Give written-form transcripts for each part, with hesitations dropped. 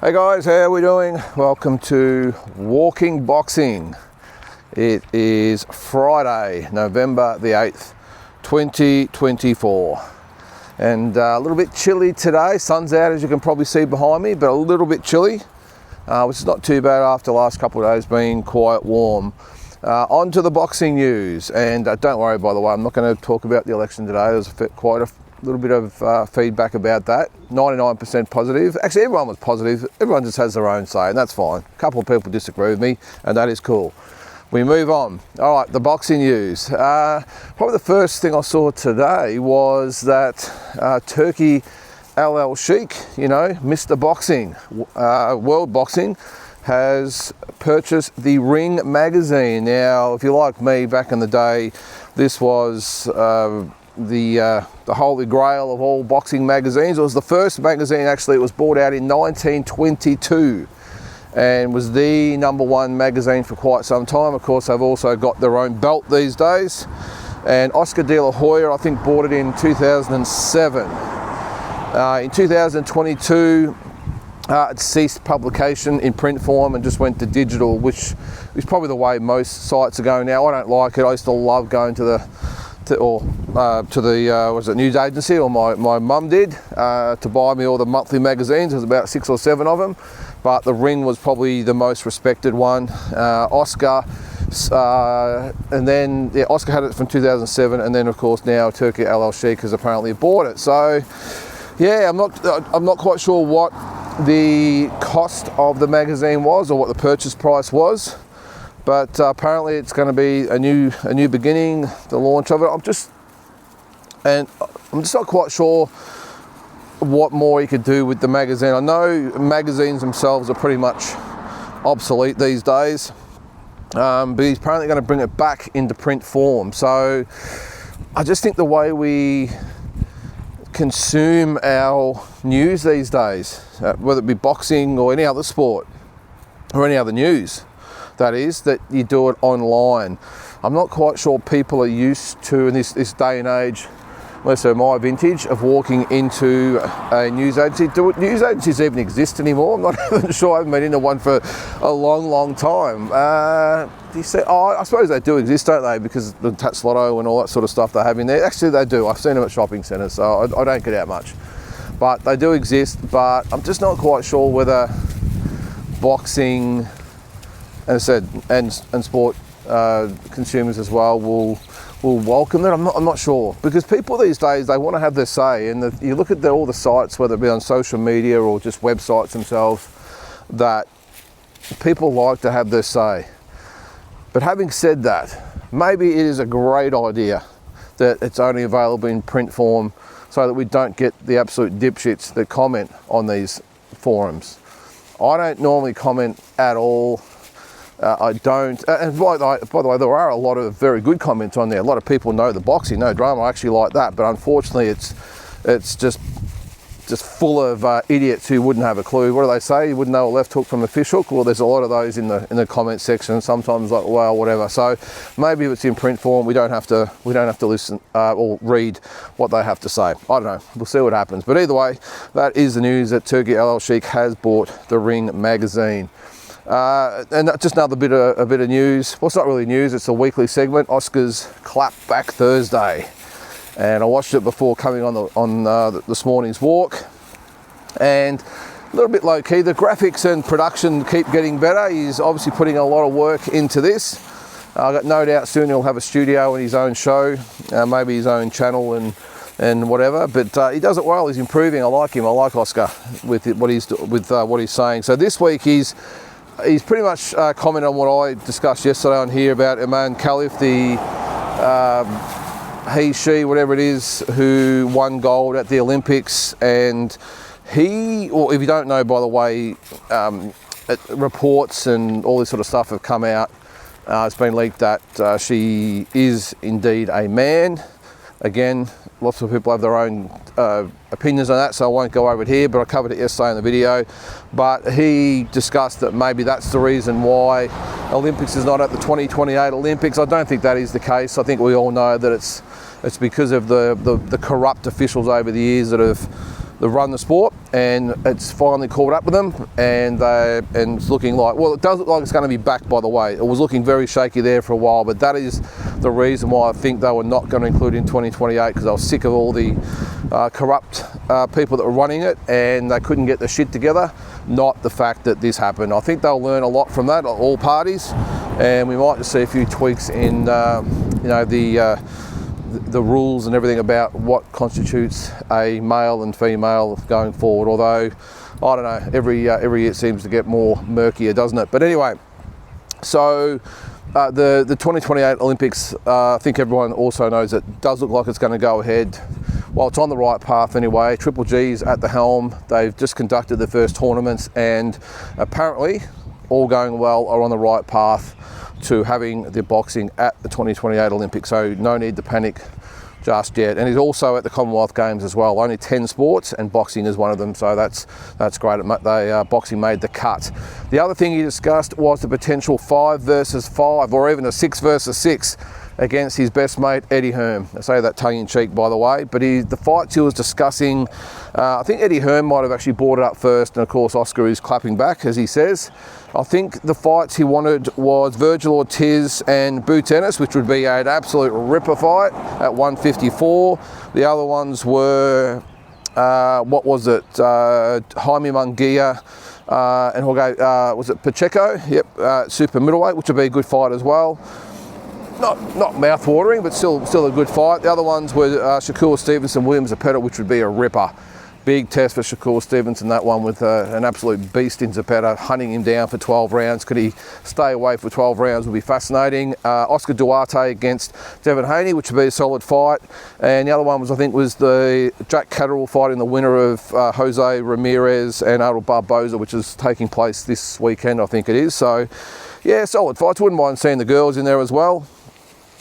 Hey guys, how are we doing? Welcome to Walking Boxing. It is Friday, November the 8th, 2024. And a little bit chilly today. Sun's out, as you can probably see behind me, but a little bit chilly, which is not too bad after the last couple of days being quite warm. On to the boxing news. And don't worry, by the way, I'm not going to talk about the election today. There's quite a little bit of feedback about that. 99% positive. Actually, everyone was positive. Everyone just has their own say, and that's fine. A couple of people disagree with me, and that is cool. We move on. All right, the boxing news. Probably the first thing I saw today was that Turki Al Sheikh, Mr. Boxing, World Boxing, has purchased the Ring magazine. Now, if you're like me, back in the day, this was the holy grail of all boxing magazines. It was the first magazine, actually. It was brought out in 1922 and was the #1 magazine for quite some time. Of course, they've also got their own belt these days, and Oscar De La Hoya, I think, bought it in 2007. In 2022, it ceased publication in print form and just went to digital, which is probably the way most sites are going now. I don't like it. I used to love going to the news agency, or my mum did, to buy me all the monthly magazines. There was about 6 or 7 of them, but the Ring was probably the most respected one. Oscar, and then Oscar had it from 2007, and then of course now Turki Al Sheikh has apparently bought it. So yeah, I'm not quite sure what the cost of the magazine was or what the purchase price was. But apparently it's going to be a new beginning, the launch of it. I'm just not quite sure what more he could do with the magazine. I know magazines themselves are pretty much obsolete these days, but he's apparently going to bring it back into print form. So I just think the way we consume our news these days, whether it be boxing or any other sport or any other news, that you do it online. I'm not quite sure people are used to, in this day and age, unless they're my vintage, of walking into a news agency. Do news agencies even exist anymore? I'm not even sure. I haven't been into one for a long time. I suppose they do exist, don't they? Because the Tats Lotto and all that sort of stuff they have in there. Actually, they do. I've seen them at shopping centres, so I don't get out much. But they do exist, but I'm just not quite sure whether boxing, as I said, and sport consumers as well will welcome that. I'm not sure, because people these days, they want to have their say, and you look at all the sites, whether it be on social media or just websites themselves, that people like to have their say. But having said that, maybe it is a great idea that it's only available in print form, so that we don't get the absolute dipshits that comment on these forums. I don't normally comment at all. I don't, and by the way, there are a lot of very good comments on there. A lot of people know the boxing, no drama. I actually like that, but unfortunately, it's just full of idiots who wouldn't have a clue. What do they say? You wouldn't know a left hook from a fish hook. Well, there's a lot of those in the comment section. Sometimes, like, well, whatever. So maybe if it's in print form, we don't have to listen or read what they have to say. I don't know. We'll see what happens. But either way, that is the news that Turki Al Sheikh has bought the Ring magazine. And just another bit of news. Well, it's not really news, it's a weekly segment, Oscar's Clap Back Thursday. And I watched it before coming on this morning's walk. And a little bit low key. The graphics and production keep getting better. He's obviously putting a lot of work into this. I've got no doubt soon he'll have a studio and his own show, maybe his own channel and whatever, but he does it well. He's improving. I like him. I like Oscar with what he's saying. So this week he's pretty much commented on what I discussed yesterday on here about Iman Khalif, the she, whatever it is, who won gold at the Olympics. And or if you don't know, by the way, reports and all this sort of stuff have come out. It's been leaked that she is indeed a man. Again, lots of people have their own opinions on that, so I won't go over it here, but I covered it yesterday in the video. But he discussed that maybe that's the reason why Olympics is not at the 2028 Olympics. I don't think that is the case. I think we all know that it's because of the corrupt officials over the years that have run the sport, and it's finally caught up with them, and it's looking like, well, it does look like it's going to be back, by the way. It was looking very shaky there for a while, but that is the reason why I think they were not going to include it in 2028, because I was sick of all the corrupt people that were running it, and they couldn't get the shit together. Not the fact that this happened. I think they'll learn a lot from that, all parties, and we might just see a few tweaks in the rules and everything about what constitutes a male and female going forward. Although, I don't know, every year it seems to get more murkier, doesn't it? But anyway, so the 2028 Olympics, I think everyone also knows it does look like it's going to go ahead. Well, it's on the right path anyway. Triple G's at the helm. They've just conducted the first tournaments, and apparently, all going well, are on the right path to having the boxing at the 2028 Olympics, so no need to panic just yet. And he's also at the Commonwealth Games as well. Only 10 sports, and boxing is one of them, so that's great. Boxing made the cut. The other thing he discussed was the potential 5 versus 5, or even a 6 versus 6 against his best mate Eddie Hearn. I say that tongue in cheek, by the way, but the fights he was discussing, I think Eddie Hearn might have actually brought it up first, and of course Oscar is clapping back, as he says. I think the fights he wanted was Virgil Ortiz and Boots Ennis, which would be an absolute ripper fight at 154. The other ones were, Jaime Munguia and Jorge, was it Pacheco? Yep, super middleweight, which would be a good fight as well. Not mouth-watering, but still a good fight. The other ones were Shakur Stevenson, William Zepeda, which would be a ripper. Big test for Shakur Stevenson, that one, with an absolute beast in Zepeda, hunting him down for 12 rounds. Could he stay away for 12 rounds would be fascinating. Oscar Duarte against Devin Haney, which would be a solid fight. And the other one was the Jack Catterall fighting the winner of Jose Ramirez and Arnold Barboza, which is taking place this weekend, I think it is. So, yeah, solid fights. Wouldn't mind seeing the girls in there as well.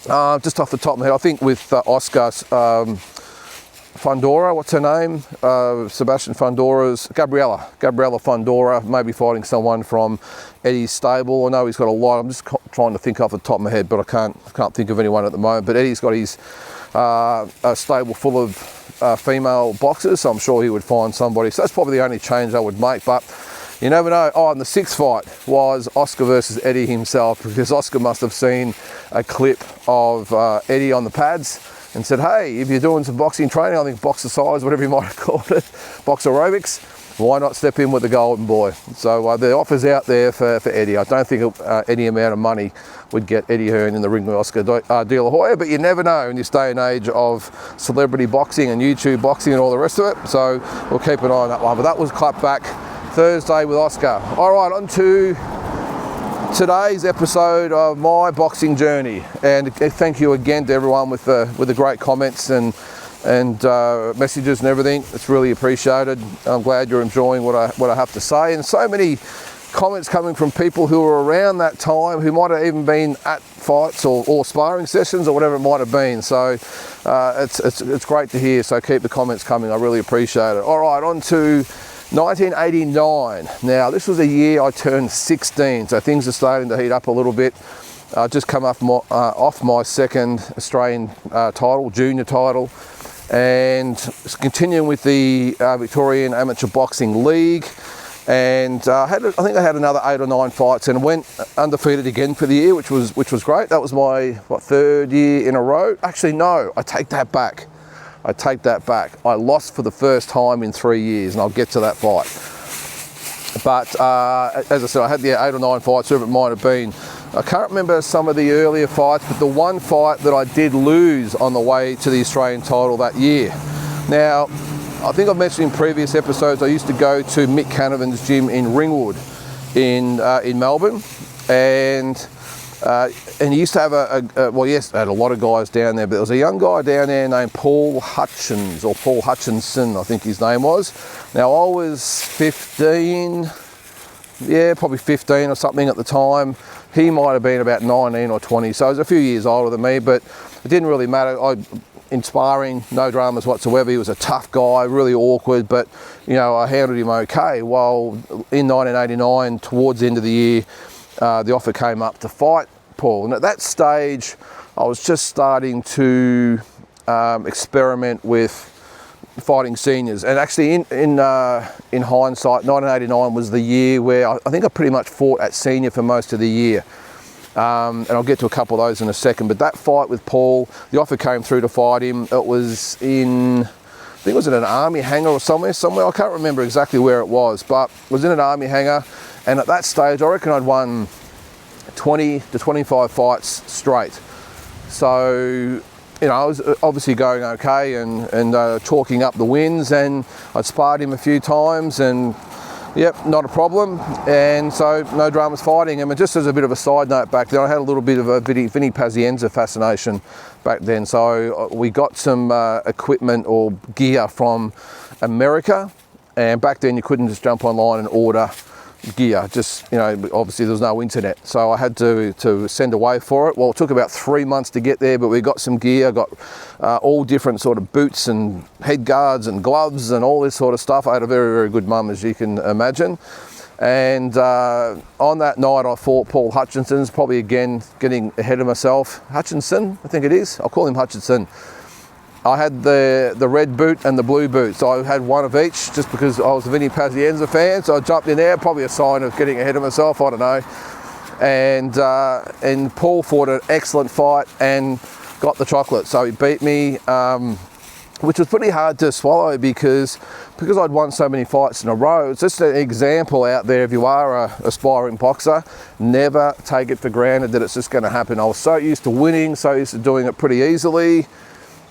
Just off the top of my head, I think with Oscar Fundora, what's her name? Sebastian Fundora's Gabriella Fundora, maybe fighting someone from Eddie's stable. I know he's got a lot. I'm just trying to think off the top of my head, but I can't think of anyone at the moment. But Eddie's got his a stable full of female boxers, so I'm sure he would find somebody. So that's probably the only change I would make. But you never know. Oh, and the 6th fight was Oscar versus Eddie himself, because Oscar must have seen a clip of Eddie on the pads and said, hey, if you're doing some boxing training, I think boxercise, whatever you might have called it, box aerobics, why not step in with the golden boy? So the offer's out there for Eddie. I don't think any amount of money would get Eddie Hearn in the ring with Oscar De La Hoya, but you never know in this day and age of celebrity boxing and YouTube boxing and all the rest of it. So we'll keep an eye on that one. But that was clap back Thursday with Oscar. All right, on to today's episode of my boxing journey, and thank you again to everyone with the great comments and messages and everything. It's really appreciated. I'm glad you're enjoying what I have to say, and so many comments coming from people who were around that time, who might have even been at fights or sparring sessions or whatever it might have been. So it's great to hear. So keep the comments coming. I really appreciate it. All right, on to 1989. Now, this was a year I turned 16, so things are starting to heat up a little bit. I just come off my second Australian title, junior title, and continuing with the Victorian Amateur Boxing League. And I think I had another 8 or 9 fights and went undefeated again for the year, which was great. That was my 3rd year in a row. Actually, no, I take that back. I lost for the first time in 3 years, and I'll get to that fight. But as I said, I had the 8 or 9 fights, whoever it might have been. I can't remember some of the earlier fights, but the one fight that I did lose on the way to the Australian title that year. Now, I think I've mentioned in previous episodes, I used to go to Mick Canavan's gym in Ringwood in Melbourne, and he used to have I had a lot of guys down there, but there was a young guy down there named Paul Hutchins, or Paul Hutchinson, I think his name was. Now, I was 15, probably 15 or something at the time. He might have been about 19 or 20, so he was a few years older than me, but it didn't really matter. In sparring, no dramas whatsoever. He was a tough guy, really awkward, but I handled him okay. Well, in 1989, towards the end of the year, the offer came up to fight Paul, and at that stage I was just starting to experiment with fighting seniors. And actually, in hindsight, 1989 was the year where I think I pretty much fought at senior for most of the year. And I'll get to a couple of those in a second. But that fight with Paul, the offer came through to fight him. It was in, I think it was in an army hangar or somewhere. I can't remember exactly where it was, but it was in an army hangar. And at that stage, I reckon I'd won 20 to 25 fights straight. So, you know, I was obviously going okay and chalking up the wins, and I'd sparred him a few times, and yep, not a problem. And so no dramas fighting him. And just as a bit of a side note back then, I had a little bit of a Vinny Pazienza fascination back then. So we got some equipment or gear from America, and back then you couldn't just jump online and order gear. Just, you know, obviously there was no internet, so I had to send away for it. Well, it took about 3 months to get there, but we got some gear, got all different sort of boots and head guards and gloves and all this sort of stuff. I had a very, very good mum, as you can imagine. And on that night I fought Paul Hutchinson's, probably again getting ahead of myself. Hutchinson, I think it is. I'll call him Hutchinson. I had the red boot and the blue boot, so I had one of each just because I was a Vinny Pazienza fan, so I jumped in there, probably a sign of getting ahead of myself, I don't know. And Paul fought an excellent fight and got the chocolate, so he beat me, which was pretty hard to swallow because I'd won so many fights in a row. It's just an example out there, if you are a aspiring boxer, never take it for granted that it's just going to happen. I was so used to winning, so used to doing it pretty easily,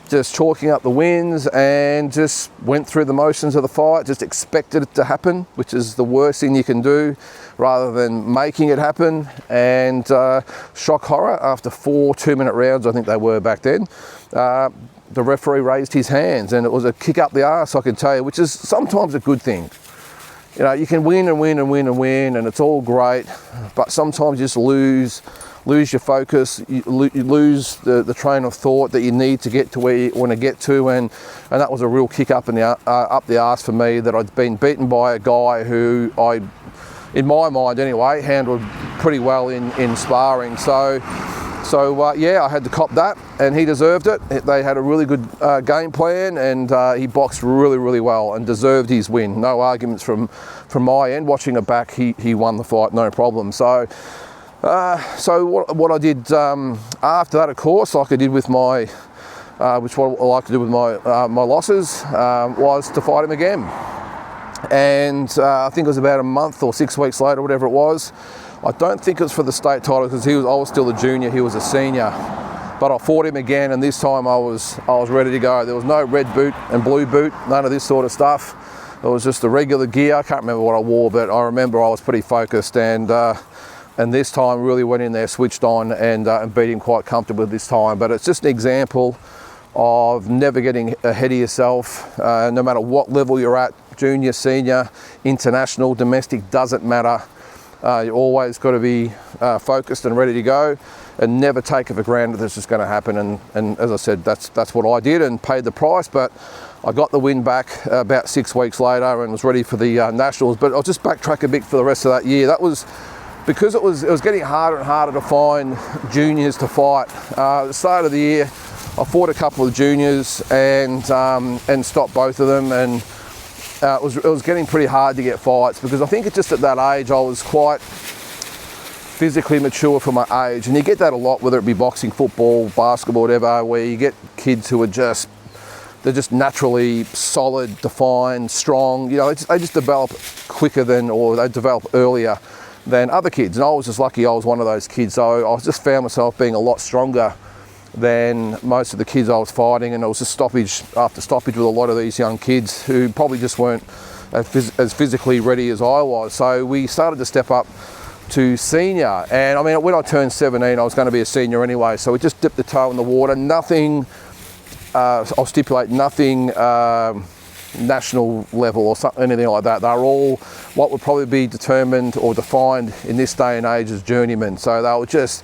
just chalking up the wins, and just went through the motions of the fight, just expected it to happen, which is the worst thing you can do, rather than making it happen. And shock horror, after 4 2-minute rounds, I think they were back then, the referee raised his hands, and it was a kick up the arse, I can tell you, which is sometimes a good thing. You know, you can win and win and win and win, and it's all great, but sometimes you just lose your focus, you lose the train of thought that you need to get to where you want to get to, and that was a real kick up the arse for me, that I'd been beaten by a guy who I, in my mind anyway, handled pretty well in sparring. So yeah, I had to cop that, and he deserved it. They had a really good game plan, and he boxed really, really well and deserved his win. No arguments from my end. Watching it back, he won the fight, no problem. So what I did after that, of course, like I did with my, which what I like to do with my losses, was to fight him again. And I think it was about a month or 6 weeks later, whatever it was. I don't think it was for the state title, because I was still a junior, he was a senior. But I fought him again, and this time I was ready to go. There was no red boot and blue boot, none of this sort of stuff. It was just the regular gear. I can't remember what I wore, but I remember I was pretty focused, and this time really went in there, switched on, and beat him quite comfortably this time. But it's just an example of never getting ahead of yourself, no matter what level you're at, junior, senior, international, domestic, doesn't matter. You always got to be focused and ready to go, and never take it for granted that it's just going to happen. And as I said, that's what I did, and paid the price. But I got the win back about 6 weeks later, and was ready for the nationals. But I'll just backtrack a bit for the rest of that year. That was because it was getting harder and harder to find juniors to fight. At the start of the year, I fought a couple of juniors and stopped both of them, and it was getting pretty hard to get fights, because I think it's just at that age I was quite physically mature for my age, and you get that a lot, whether it be boxing, football, basketball, whatever, where you get kids who are they're just naturally solid, defined, strong. You know, they just develop quicker or they develop earlier than other kids. And I was just lucky I was one of those kids, so I just found myself being a lot stronger than most of the kids I was fighting, and it was just stoppage after stoppage with a lot of these young kids who probably just weren't as physically ready as I was. So we started to step up to senior, and I mean, when I turned 17 I was going to be a senior anyway, so we just dipped the toe in the water. Nothing, I'll stipulate, nothing national level or something, anything like that. They're all what would probably be determined or defined in this day and age as journeymen. So they were just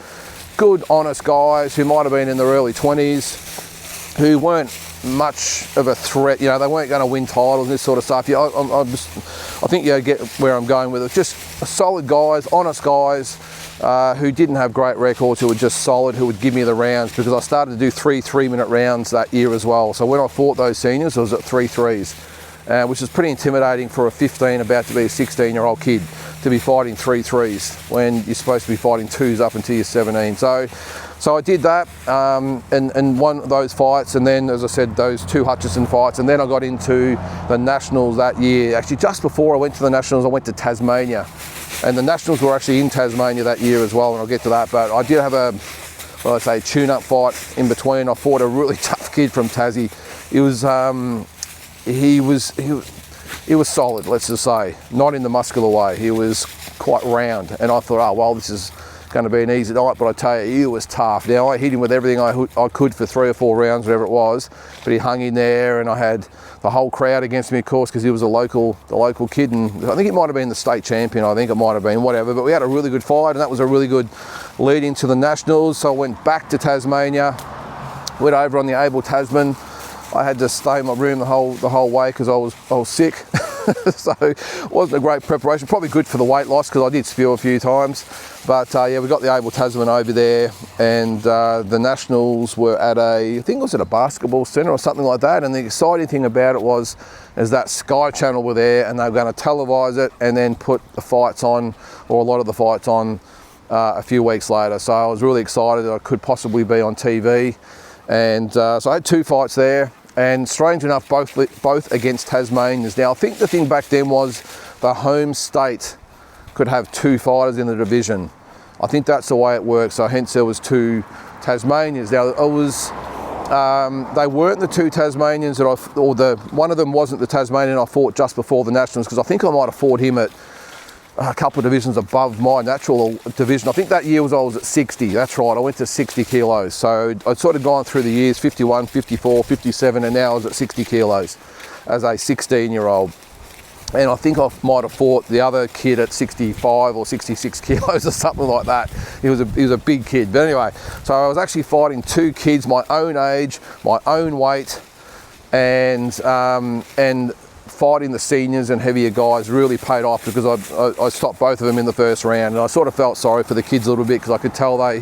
good, honest guys who might have been in their early 20s, who weren't much of a threat. You know, they weren't going to win titles and this sort of stuff. Yeah, I think you get where I'm going with it. Just solid guys, honest guys, who didn't have great records, who were just solid, who would give me the rounds, because I started to do 3-minute rounds that year as well. So when I fought those seniors, I was at 3-3s, which is pretty intimidating for a 15, about to be a 16-year-old kid, to be fighting 3-3s when you're supposed to be fighting 2s up until you're 17. So I did that and won those fights, and then, as I said, those 2 Hutchison fights, and then I got into the Nationals that year. Actually, just before I went to the Nationals, I went to Tasmania, and the Nationals were actually in Tasmania that year as well, and I'll get to that. But I did have a, well, I say, tune-up fight in between. I fought a really tough kid from Tassie. He was solid, let's just say, not in the muscular way. He was quite round, and I thought, oh well, this is going to be an easy night, but I tell you, he was tough. Now, I hit him with everything I could for 3 or 4 rounds, whatever it was, but he hung in there, and I had the whole crowd against me, of course, because he was the local kid, and I think he might have been the state champion. I think it might have been, whatever, but we had a really good fight, and that was a really good lead into the Nationals. So I went back to Tasmania, went over on the Abel Tasman. I had to stay in my room the whole way because I was sick. So it wasn't a great preparation. Probably good for the weight loss because I did spew a few times. But yeah, we got the Abel Tasman over there, and the Nationals were at I think it was at a basketball centre or something like that. And the exciting thing about it was that Sky Channel were there, and they were going to televise it and then put the fights on, or a lot of the fights on, a few weeks later. So I was really excited that I could possibly be on TV. And so I had 2 fights there, and strange enough, both against Tasmanians. Now, I think the thing back then was the home state could have 2 fighters in the division. I think that's the way it works. So hence there was 2 Tasmanians. Now, it was they weren't the 2 Tasmanians that one of them wasn't the Tasmanian I fought just before the Nationals, because I think I might have fought him at a couple of divisions above my natural division. I think that year I was at 60, that's right, I went to 60 kilos. So I'd sort of gone through the years, 51, 54, 57, and now I was at 60 kilos as a 16-year-old. And I think I might have fought the other kid at 65 or 66 kilos or something like that. He was a big kid. But anyway, so I was actually fighting 2 kids my own age, my own weight, and fighting the seniors and heavier guys really paid off, because I stopped both of them in the first round, and I sort of felt sorry for the kids a little bit because I could tell they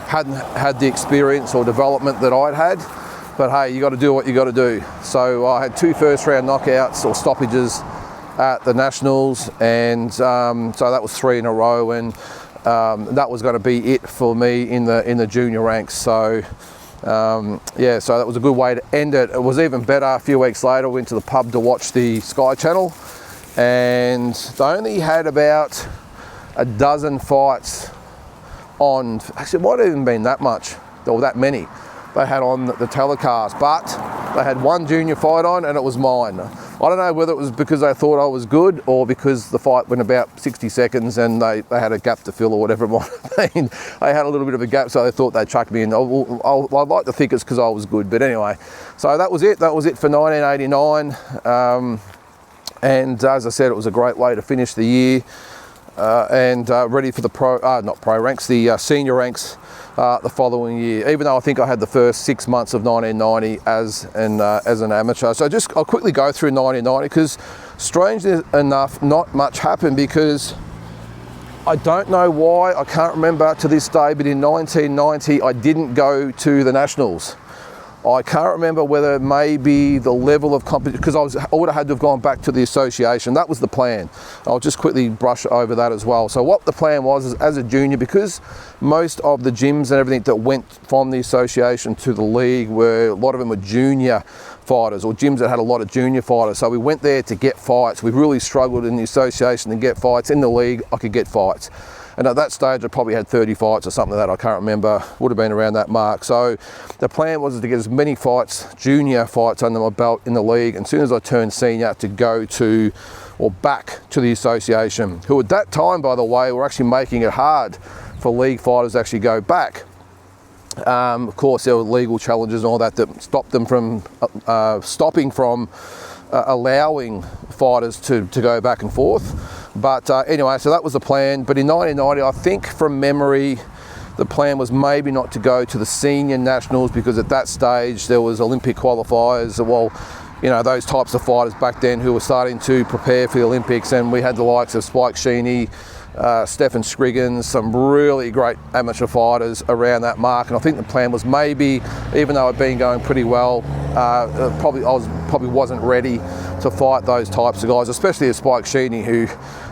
hadn't had the experience or development that I'd had. But hey, you got to do what you got to do. So I had 2 first-round knockouts or stoppages at the Nationals, and so that was 3 in a row, and that was going to be it for me in the junior ranks. So yeah, so that was a good way to end it. It was even better a few weeks later. I went to the pub to watch the Sky Channel, and they only had about a dozen fights on. Actually, it might have even been that much, or that many they had on the telecast, but they had 1 junior fight on, and it was mine. I don't know whether it was because they thought I was good, or because the fight went about 60 seconds and they had a gap to fill, or whatever it might have been. They had a little bit of a gap, so they thought they'd chuck me in. I'd like to think it's because I was good, but anyway. So that was it. That was it for 1989. And as I said, it was a great way to finish the year, and ready for the not pro ranks, the senior ranks the following year, even though I think I had the first 6 months of 1990 as an amateur. So I'll quickly go through 1990, because strangely enough, not much happened, because I don't know why, I can't remember to this day, but in 1990 I didn't go to the Nationals. I can't remember whether maybe the level of competition, because I would have had to have gone back to the association. That was the plan. I'll just quickly brush over that as well. So what the plan was is, as a junior, because most of the gyms and everything that went from the association to the league a lot of them were junior fighters, or gyms that had a lot of junior fighters. So we went there to get fights. We really struggled in the association to get fights. In the league, I could get fights. And at that stage, I probably had 30 fights or something like that. I can't remember. Would have been around that mark. So the plan was to get as many fights, junior fights, under my belt in the league. And as soon as I turned senior, to go to, or back to the association, who at that time, by the way, were actually making it hard for league fighters to actually go back. Of course, there were legal challenges and all that stopped them from stopping from allowing fighters to go back and forth. But anyway, so that was the plan. But in 1990, I think from memory, the plan was maybe not to go to the senior nationals because at that stage there was Olympic qualifiers. Well, you know, those types of fighters back then who were starting to prepare for the Olympics, and we had the likes of Spike Sheeny, Stefan Scriggins, some really great amateur fighters around that mark. And I think the plan was maybe, even though it'd been going pretty well, probably wasn't ready to fight those types of guys, especially a Spike Sheeny, who,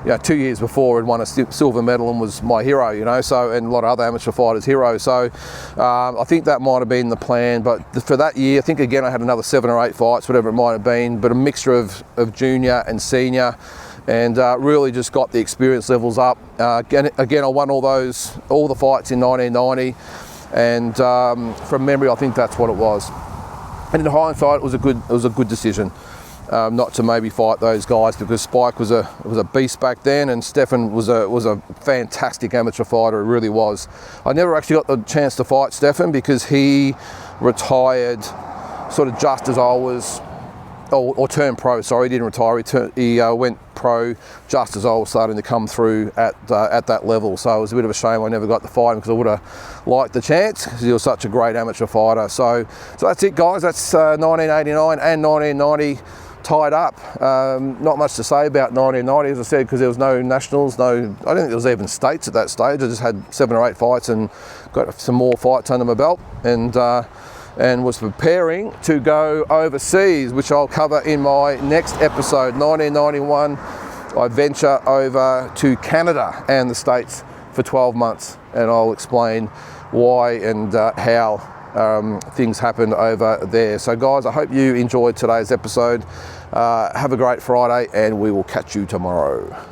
you know, 2 years before had won a silver medal and was my hero, you know, so, and a lot of other amateur fighters' heroes. So I think that might have been the plan. But for that year, I think again I had another 7 or 8 fights, whatever it might have been, but a mixture of junior and senior, and really just got the experience levels up. Again, I won all the fights in 1990, and from memory, I think that's what it was. And in hindsight, it was a good decision not to maybe fight those guys, because Spike was a beast back then, and Stefan was a fantastic amateur fighter. He really was. I never actually got the chance to fight Stefan because he retired sort of just as I was. Or turned pro, sorry, he didn't retire, he went pro just as I was starting to come through at that level. So it was a bit of a shame I never got to fight him, because I would have liked the chance, because he was such a great amateur fighter. So that's it, guys. That's 1989 and 1990 tied up. Not much to say about 1990, as I said, because there was no nationals, I don't think there was even states at that stage. I just had 7 or 8 fights and got some more fights under my belt, and was preparing to go overseas, which I'll cover in my next episode. 1991, I venture over to Canada and the States for 12 months, and I'll explain why and how things happened over there. So guys, I hope you enjoyed today's episode. Have a great Friday, and we will catch you tomorrow.